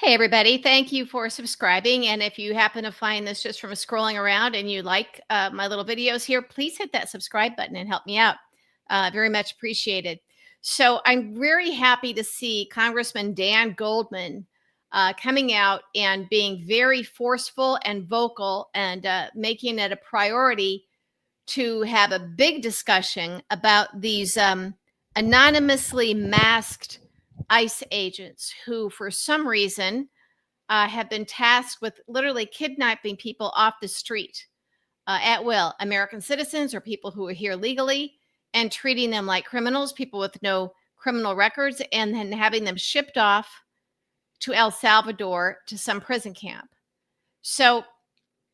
Hey, everybody. Thank you for subscribing. And if you happen to find this just from scrolling around and you like my little videos here, please hit that subscribe button and help me out. Very much appreciated. So I'm very happy to see Congressman Dan Goldman coming out and being very forceful and vocal and making it a priority to have a big discussion about these anonymously masked ICE agents who, for some reason, have been tasked with literally kidnapping people off the street at will, American citizens or people who are here legally, and treating them like criminals, people with no criminal records, and then having them shipped off to El Salvador to some prison camp. So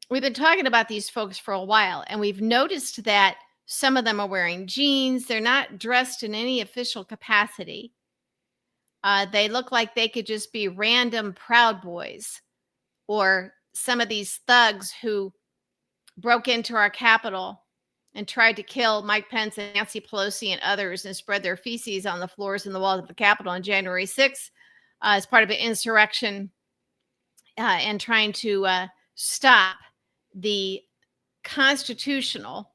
we've been talking about these folks for a while, and we've noticed that some of them are wearing jeans. They're not dressed in any official capacity. They look like they could just be random Proud Boys or some of these thugs who broke into our Capitol and tried to kill Mike Pence and Nancy Pelosi and others and spread their feces on the floors and the walls of the Capitol on January 6th as part of an insurrection and trying to stop the constitutional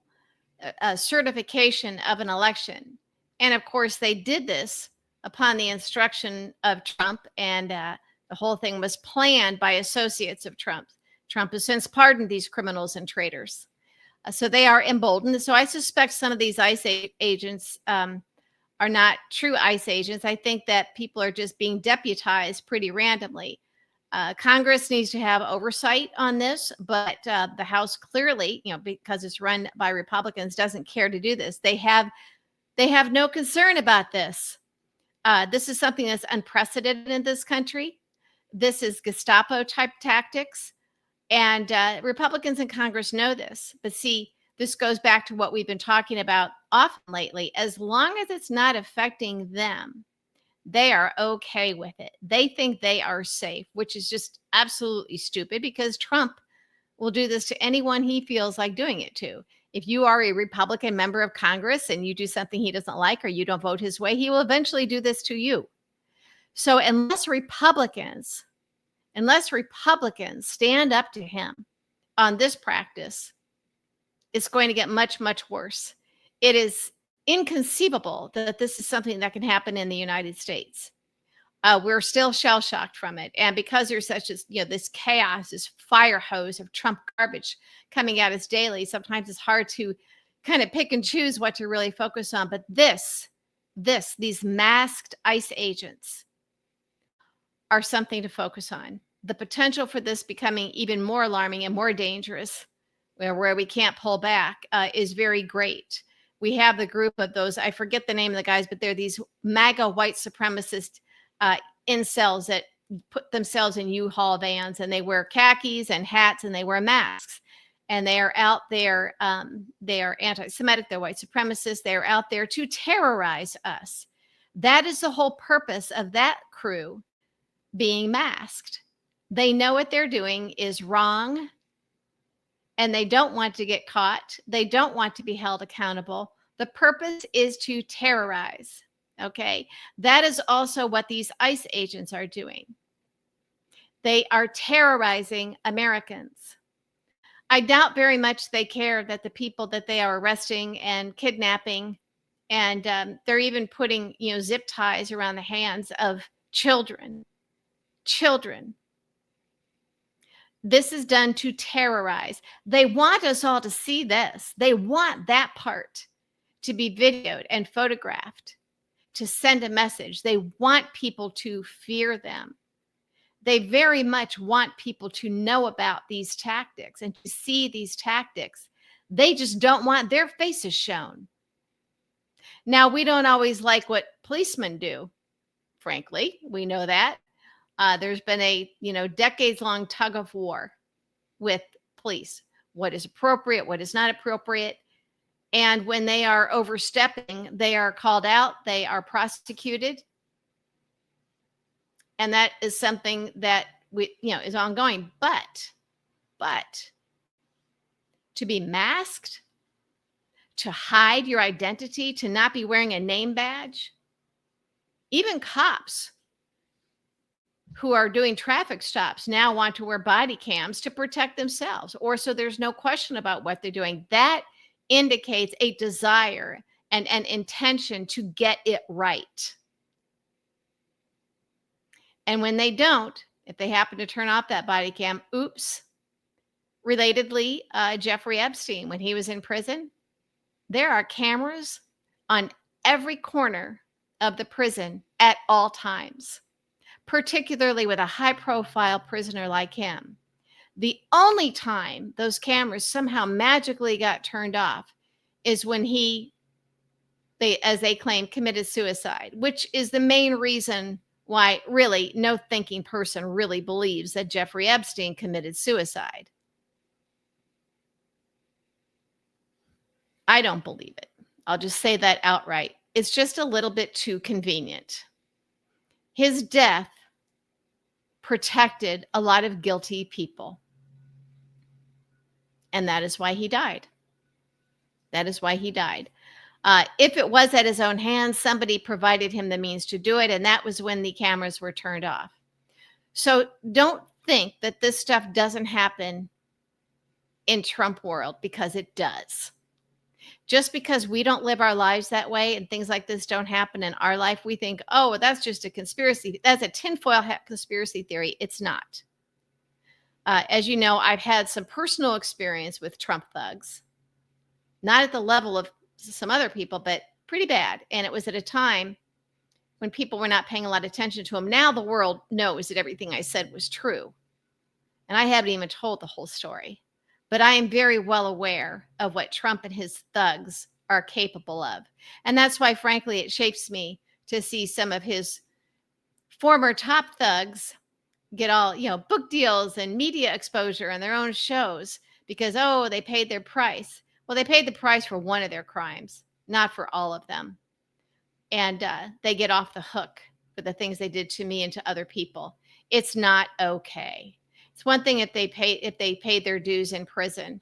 certification of an election. And of course, they did this upon the instruction of Trump, and the whole thing was planned by associates of Trump. Trump has since pardoned these criminals and traitors. So they are emboldened. So I suspect some of these ICE agents are not true ICE agents. I think that people are just being deputized pretty randomly. Congress needs to have oversight on this, but the House clearly, because it's run by Republicans, doesn't care to do this. They have no concern about this. This is something that's unprecedented in this country. This is Gestapo type tactics. And Republicans in Congress know this. But see, this goes back to what we've been talking about often lately. As long as it's not affecting them, they are okay with it. They think they are safe, which is just absolutely stupid because Trump will do this to anyone he feels like doing it to. If you are a Republican member of Congress and you do something he doesn't like or you don't vote his way, he will eventually do this to you. So unless Republicans stand up to him on this practice, it's going to get much, much worse. It is inconceivable that this is something that can happen in the United States. We're still shell shocked from it. And because there's such as, this chaos, this fire hose of Trump garbage coming at us daily, sometimes it's hard to kind of pick and choose what to really focus on. But these masked ICE agents are something to focus on. The potential for this becoming even more alarming and more dangerous, where we can't pull back, is very great. We have the group of those, I forget the name of the guys, but they're these MAGA white supremacist incels that put themselves in U-Haul vans, and they wear khakis and hats and they wear masks. And they are out there, they are anti-Semitic, they're white supremacists, they're out there to terrorize us. That is the whole purpose of that crew being masked. They know what they're doing is wrong, and they don't want to get caught. They don't want to be held accountable. The purpose is to terrorize. Okay. That is also what these ICE agents are doing. They are terrorizing Americans. I doubt very much they care that the people that they are arresting and kidnapping, and they're even putting, zip ties around the hands of children. This is done to terrorize. They want us all to see this. They want that part to be videoed and photographed to send a message. They want people to fear them. They very much want people to know about these tactics and to see these tactics. They just don't want their faces shown. Now, we don't always like what policemen do, frankly. We know that. There's been a, decades-long tug of war with police. What is appropriate, what is not appropriate. And when they are overstepping, they are called out, they are prosecuted. And that is something that is ongoing. But to be masked, to hide your identity, to not be wearing a name badge, even cops who are doing traffic stops now want to wear body cams to protect themselves, or so there's no question about what they're doing. That indicates a desire and an intention to get it right. And when they don't, if they happen to turn off that body cam, oops. Relatedly, Jeffrey Epstein, when he was in prison, there are cameras on every corner of the prison at all times, particularly with a high profile prisoner like him. The only time those cameras somehow magically got turned off is when as they claim, committed suicide, which is the main reason why really no thinking person really believes that Jeffrey Epstein committed suicide. I don't believe it. I'll just say that outright. It's just a little bit too convenient. His death protected a lot of guilty people. And that is why he died. That is why he died. If it was at his own hands, somebody provided him the means to do it. And that was when the cameras were turned off. So don't think that this stuff doesn't happen in Trump world, because it does. Just because we don't live our lives that way and things like this don't happen in our life, we think, oh, well, that's just a conspiracy. That's a tinfoil hat conspiracy theory. It's not. As you know, I've had some personal experience with Trump thugs, not at the level of some other people, but pretty bad. And it was at a time when people were not paying a lot of attention to him. Now the world knows that everything I said was true. And I haven't even told the whole story. But I am very well aware of what Trump and his thugs are capable of. And that's why, frankly, it shapes me to see some of his former top thugs get all, book deals and media exposure and their own shows because, oh, they paid their price. Well, they paid the price for one of their crimes, not for all of them. And they get off the hook for the things they did to me and to other people. It's not okay. It's one thing if they paid their dues in prison,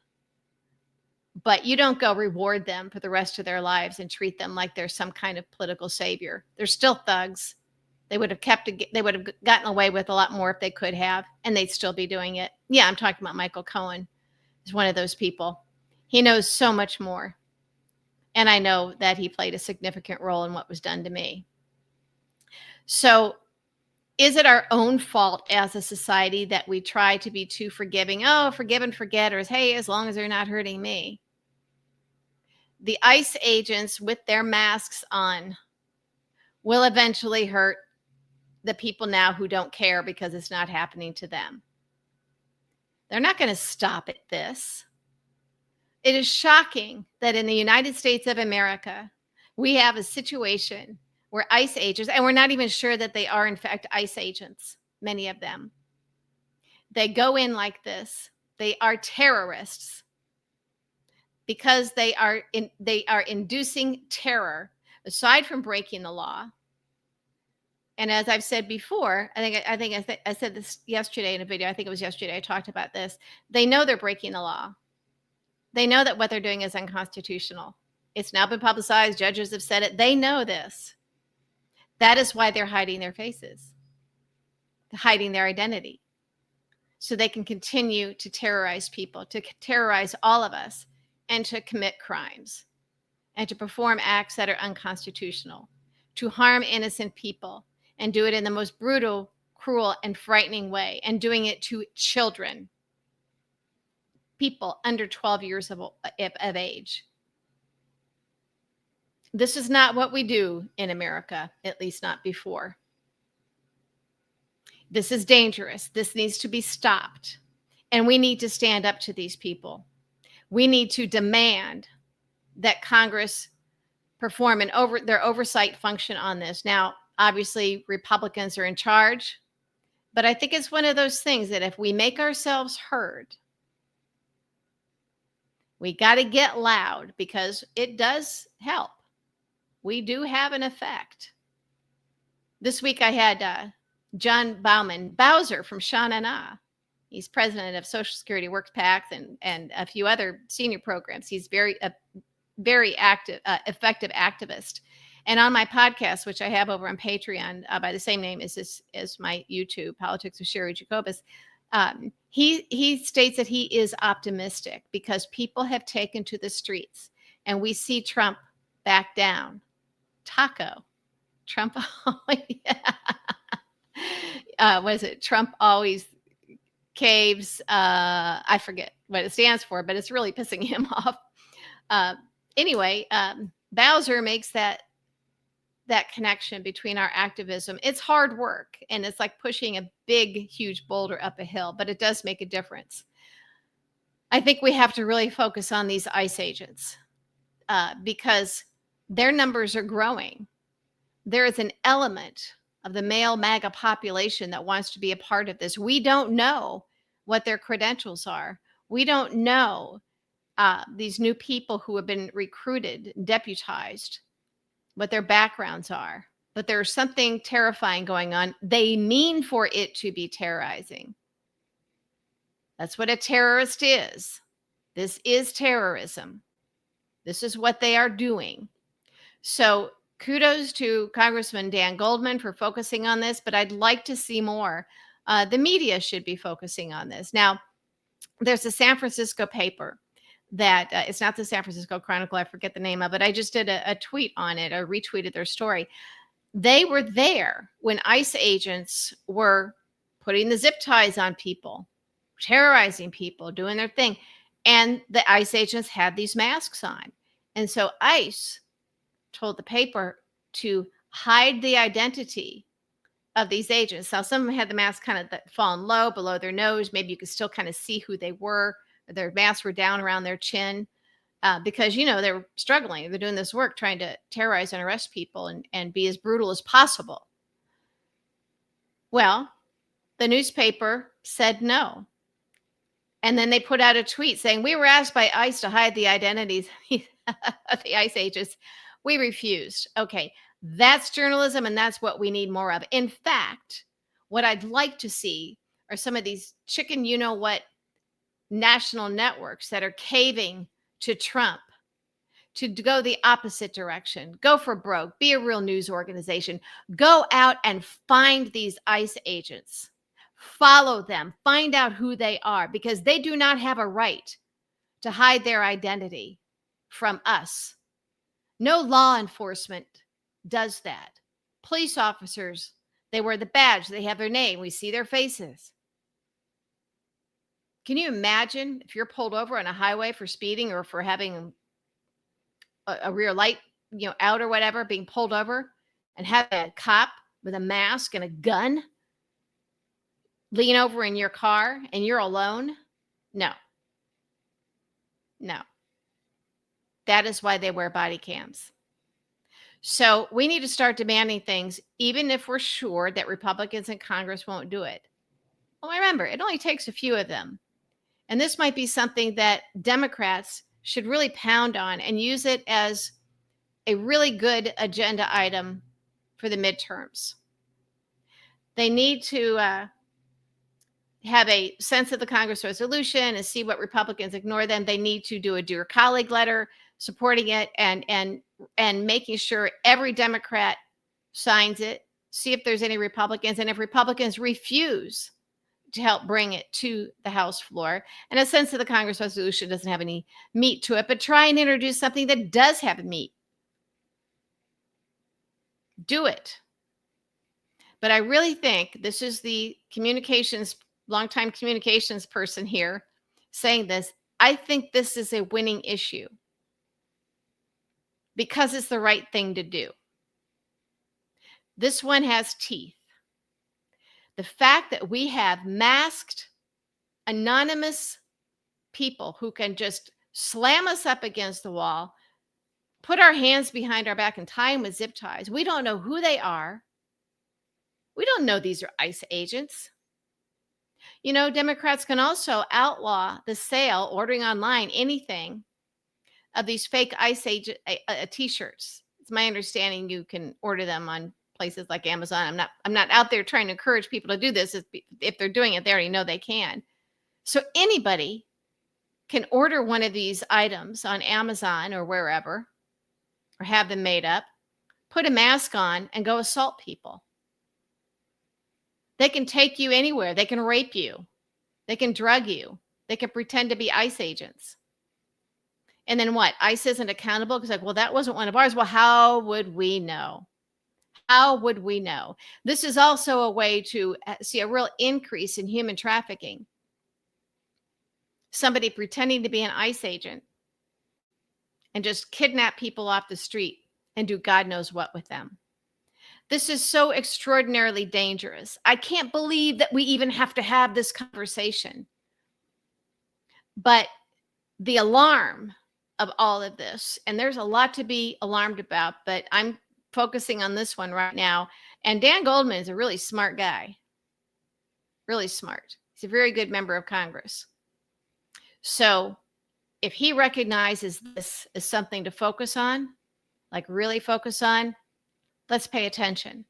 but you don't go reward them for the rest of their lives and treat them like they're some kind of political savior. They're still thugs. They would have gotten away with a lot more if they could have, and they'd still be doing it. Yeah, I'm talking about Michael Cohen. He's one of those people. He knows so much more. And I know that he played a significant role in what was done to me. So is it our own fault as a society that we try to be too forgiving? Oh, forgive and forget, or hey, as long as they're not hurting me. The ICE agents with their masks on will eventually hurt the people now who don't care because it's not happening to them. They're not going to stop at this. It is shocking that in the United States of America, we have a situation where ICE agents, and we're not even sure that they are in fact ICE agents, many of them. They go in like this. They are terrorists because they are inducing terror, aside from breaking the law. And as I've said before, I said this yesterday in a video. I think it was yesterday I talked about this. They know they're breaking the law. They know that what they're doing is unconstitutional. It's now been publicized. Judges have said it. They know this. That is why they're hiding their faces, hiding their identity, so they can continue to terrorize people, to terrorize all of us, and to commit crimes, and to perform acts that are unconstitutional, to harm innocent people, and do it in the most brutal, cruel, and frightening way, and doing it to children, people under 12 years of age. This is not what we do in America, at least not before. This is dangerous. This needs to be stopped. And we need to stand up to these people. We need to demand that Congress perform their oversight function on this. Now, obviously, Republicans are in charge, but I think it's one of those things that if we make ourselves heard, we got to get loud because it does help. We do have an effect. This week I had John Bowser from Sha Na Na. He's president of Social Security Work Pact and a few other senior programs. He's a very active, effective activist. And on my podcast, which I have over on Patreon by the same name as my YouTube, Politics with Sherry Jacobus, he states that he is optimistic because people have taken to the streets, and we see Trump back down. Taco. Trump. Yeah. What is it? Trump always caves. I forget what it stands for, but it's really pissing him off. Uh, anyway, Bowser makes that connection between our activism. It's hard work, and it's like pushing a big, huge boulder up a hill, but it does make a difference. I think we have to really focus on these ICE agents because their numbers are growing. There is an element of the male MAGA population that wants to be a part of this. We don't know what their credentials are. We don't know these new people who have been recruited, deputized, what their backgrounds are. But there's something terrifying going on. They mean for it to be terrorizing. That's what a terrorist is. This is terrorism. This is what they are doing. So kudos to Congressman Dan Goldman for focusing on this, but I'd like to see more. The media should be focusing on this. Now, there's a San Francisco paper that it's not the San Francisco Chronicle. I forget the name of it. I just did a tweet on it. I retweeted their story. They were there when ICE agents were putting the zip ties on people, terrorizing people, doing their thing. And the ICE agents had these masks on. And so ICE told the paper to hide the identity of these agents. Now, some of them had the mask kind of fallen low below their nose. Maybe you could still kind of see who they were. Their masks were down around their chin because, they were struggling. They're doing this work trying to terrorize and arrest people and be as brutal as possible. Well, the newspaper said no. And then they put out a tweet saying, we were asked by ICE to hide the identities of the ICE agents. We refused. Okay, that's journalism, and that's what we need more of. In fact, what I'd like to see are some of these chicken you-know-what national networks that are caving to Trump to go the opposite direction. Go for broke. Be a real news organization. Go out and find these ICE agents. Follow them. Find out who they are, because they do not have a right to hide their identity from us. No law enforcement does that. Police officers, they wear the badge. They have their name. We see their faces. Can you imagine if you're pulled over on a highway for speeding or for having a rear light, out or whatever, being pulled over and have a cop with a mask and a gun lean over in your car and you're alone? No. That is why they wear body cams. So we need to start demanding things, even if we're sure that Republicans in Congress won't do it. Well, remember, it only takes a few of them. And this might be something that Democrats should really pound on and use it as a really good agenda item for the midterms. They need to have a sense of the Congress resolution and see what Republicans ignore them. They need to do a Dear Colleague letter supporting it and making sure every Democrat signs it. See if there's any Republicans, and if Republicans refuse to help bring it to the House floor, and a sense of the Congress resolution doesn't have any meat to it, but try and introduce something that does have meat. Do it. But I really think this is the longtime communications person here saying this. I think this is a winning issue because it's the right thing to do. This one has teeth. The fact that we have masked, anonymous people who can just slam us up against the wall, put our hands behind our back and tie them with zip ties. We don't know who they are. We don't know these are ICE agents. Democrats can also outlaw the sale, ordering online, anything of these fake ICE agent t-shirts. It's my understanding you can order them on places like Amazon. I'm not out there trying to encourage people to do this. If they're doing it, they already know they can. So anybody can order one of these items on Amazon or wherever, or have them made up, put a mask on and go assault people. They can take you anywhere. They can rape you. They can drug you. They can pretend to be ICE agents. And then what? ICE isn't accountable because, like, well, that wasn't one of ours. Well, how would we know? How would we know? This is also a way to see a real increase in human trafficking. Somebody pretending to be an ICE agent and just kidnap people off the street and do God knows what with them. This is so extraordinarily dangerous. I can't believe that we even have to have this conversation. But the alarm of all of this, and there's a lot to be alarmed about, but I'm focusing on this one right now. And Dan Goldman is a really smart guy. Really smart. He's a very good member of Congress. So if he recognizes this as something to focus on, like really focus on, let's pay attention.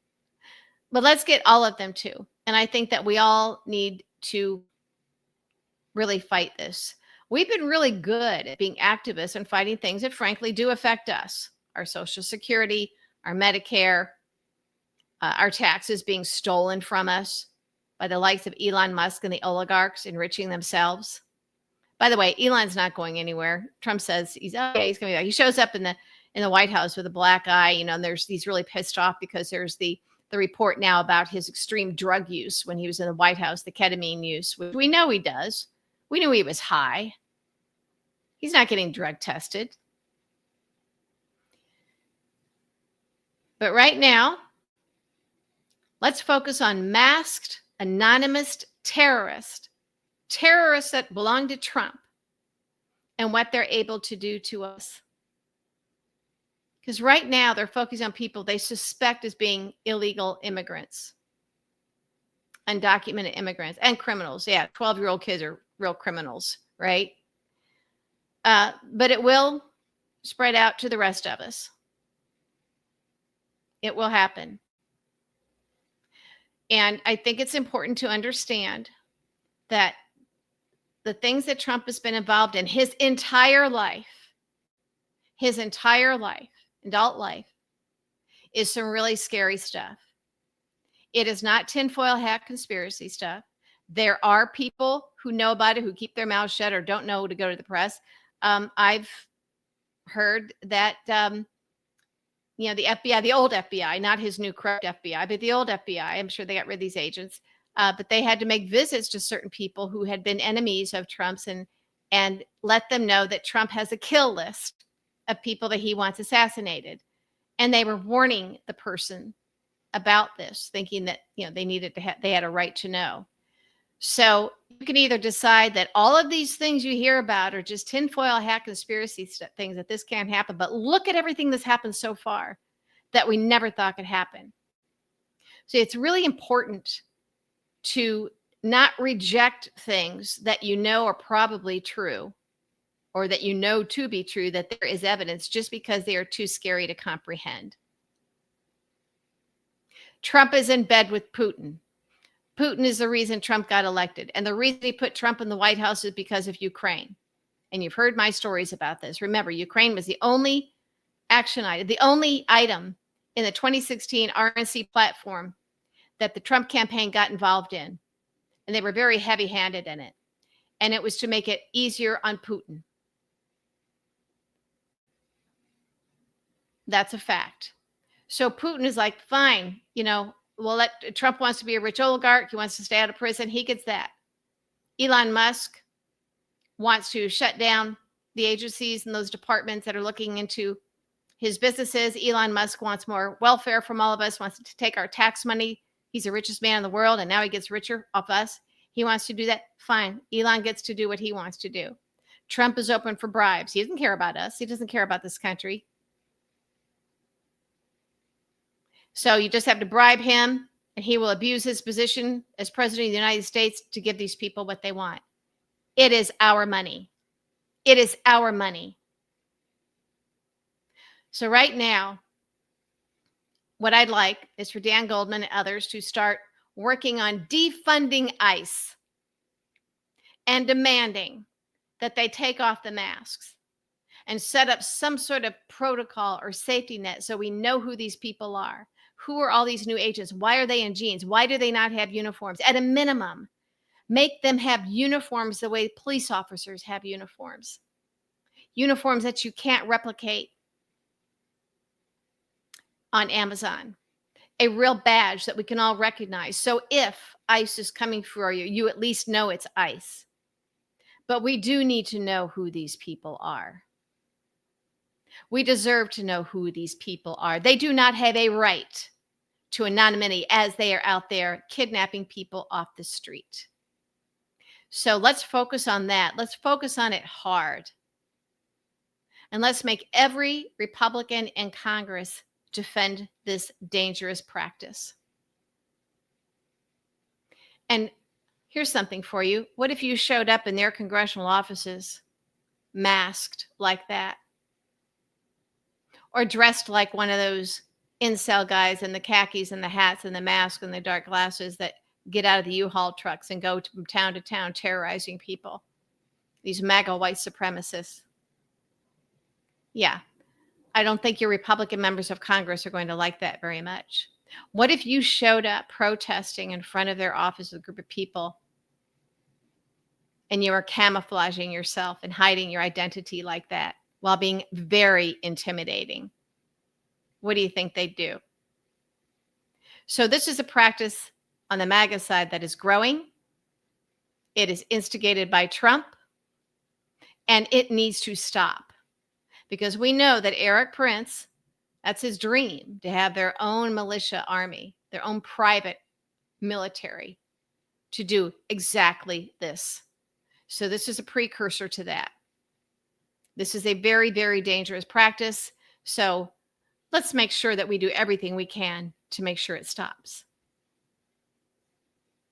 But let's get all of them too. And I think that we all need to really fight this. We've been really good at being activists and fighting things that frankly do affect us. Our Social Security, our Medicare, our taxes being stolen from us by the likes of Elon Musk and the oligarchs enriching themselves. By the way, Elon's not going anywhere. Trump says he's coming back. He shows up in the White House with a black eye, and he's really pissed off because there's the report now about his extreme drug use when he was in the White House, the ketamine use, which we know he does. We knew he was high. He's not getting drug tested. But right now, let's focus on masked, anonymous terrorists that belong to Trump and what they're able to do to us. Because right now they're focusing on people they suspect as being illegal immigrants, undocumented immigrants, and criminals. Yeah, 12-year-old kids are real criminals, right? But it will spread out to the rest of us. It will happen. And I think it's important to understand that the things that Trump has been involved in his entire life, adult life, is some really scary stuff. It is not tinfoil hat conspiracy stuff. There are people who know about it, who keep their mouths shut or don't know to go to the press. I've heard that, the FBI, the old FBI, not his new corrupt FBI, but the old FBI, I'm sure they got rid of these agents, but they had to make visits to certain people who had been enemies of Trump's and let them know that Trump has a kill list of people that he wants assassinated. And they were warning the person about this, thinking that, they had a right to know. So you can either decide that all of these things you hear about are just tinfoil hat conspiracy things, that this can't happen. But look at everything that's happened so far that we never thought could happen. So it's really important to not reject things that you know are probably true, or that you know to be true, that there is evidence, just because they are too scary to comprehend. Trump is in bed with Putin. Putin is the reason Trump got elected. And the reason he put Trump in the White House is because of Ukraine. And you've heard my stories about this. Remember, Ukraine was the only action item, the only item in the 2016 RNC platform that the Trump campaign got involved in. And they were very heavy-handed in it. And it was to make it easier on Putin. That's a fact. So Putin is like, fine, Trump wants to be a rich oligarch. He wants to stay out of prison. He gets that. Elon Musk wants to shut down the agencies and those departments that are looking into his businesses. Elon Musk wants more welfare from all of us, wants to take our tax money. He's the richest man in the world, and now he gets richer off us. He wants to do that. Fine. Elon gets to do what he wants to do. Trump is open for bribes. He doesn't care about us. He doesn't care about this country. So you just have to bribe him, and he will abuse his position as president of the United States to give these people what they want. It is our money. It is our money. So right now, what I'd like is for Dan Goldman and others to start working on defunding ICE and demanding that they take off the masks and set up some sort of protocol or safety net so we know who these people are. Who are all these new agents? Why are they in jeans? Why do they not have uniforms? At a minimum, make them have uniforms the way police officers have uniforms. Uniforms that you can't replicate on Amazon. A real badge that we can all recognize. So if ICE is coming for you, you at least know it's ICE. But we do need to know who these people are. We deserve to know who these people are. They do not have a right to anonymity as they are out there kidnapping people off the street. So let's focus on that. Let's focus on it hard. And let's make every Republican in Congress defend this dangerous practice. And here's something for you. What if you showed up in their congressional offices masked like that? Or dressed like one of those incel guys in the khakis and the hats and the mask and the dark glasses that get out of the U-Haul trucks and go from town to town terrorizing people. These MAGA white supremacists. Yeah, I don't think your Republican members of Congress are going to like that very much. What if you showed up protesting in front of their office with a group of people and you were camouflaging yourself and hiding your identity like that while being very intimidating? What do you think they'd do? So this is a practice on the MAGA side that is growing. It is instigated by Trump, and it needs to stop because we know that Eric Prince, that's his dream, to have their own militia army, their own private military to do exactly this. So this is a precursor to that. This is a very, very dangerous practice. So let's make sure that we do everything we can to make sure it stops.